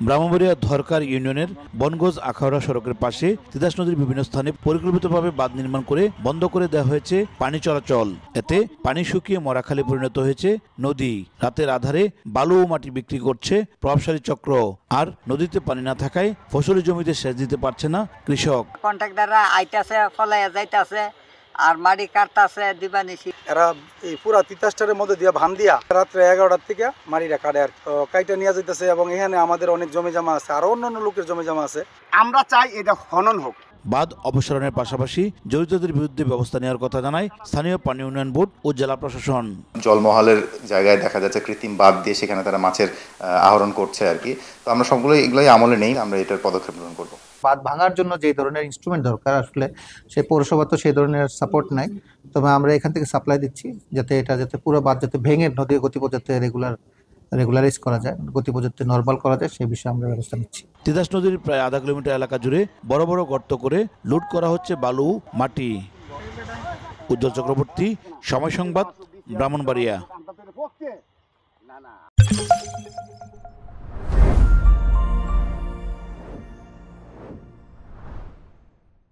ব্রাহ্মণবাড়িয়া ধরকার ইউনিয়নের বনগোজ আখাউড়া সড়কের পাশে তিতাস নদীর বিভিন্ন স্থানে পরিকল্পিতভাবে বাঁধ নির্মাণ করে বন্ধ করে দেওয়া হয়েছে পানি চলাচল। এতে পানি শুকিয়ে মরাখালে পরিণত হয়েছে নদী। রাতের আধারে বালু ও মাটি বিক্রি করছে প্রভাবশালী চক্র। আর নদীতে পানি না থাকায় ফসলি জমিতে সেচ দিতে পারছে না কৃষক। কন্ট্রাক্টররা আইতাছে, ফলাইয়া যাইতাছে, আর মাটি কাটতাছে দিবানিশি। এরা এই পুরা তিতাসটারের মধ্যে দিয়া ভান দিয়া রাত্রে 11টার থেকে মাটিটা কাটে আর কাইটা নিয়ে যাইতেছে। এবং এখানে আমাদের অনেক জমি জমা আছে, আর অন্যান্য লোকের জমি জমা আছে। আমরা চাই এটা খনন হোক। বাঁধ অপসারণের পাশাপাশি জড়িতদের বিরুদ্ধে ব্যবস্থা নেওয়ার কথা জানায় স্থানীয় পানি উন্নয়ন বোর্ড ও জেলা প্রশাসন। জলমহলের জায়গায় দেখা যাচ্ছে কৃত্রিম বাঁধ দিয়ে সেখানে তারা মাছের আহরণ করছে আর কি। তো আমরা এগুলোই আমলে নেই, আমরা এটার পদক্ষেপ গ্রহণ করবো। বাঁধ ভাঙার জন্য যে ধরনের ইনস্ট্রুমেন্ট দরকার, আসলে সেই পৌরসভা তো সেই ধরনের সাপোর্ট নাই। তবে আমরা এখান থেকে সাপ্লাই দিচ্ছি যাতে পুরো বাঁধ যাতে ভেঙে নদীর গতিপথ যাতে রেগুলারাইজ করা যায়, গতিপথ যাতে নর্মাল করা যায়, সেই বিষয়ে আমরা ব্যবস্থা নিচ্ছি। তিতাস নদীর প্রায় আধা কিলোমিটার এলাকা জুড়ে বড় বড় গর্ত করে লুট করা হচ্ছে বালু, মাটি। উজ্জ্বল চক্রবর্তী, সময় সংবাদ, ব্রাহ্মণবাড়িয়া।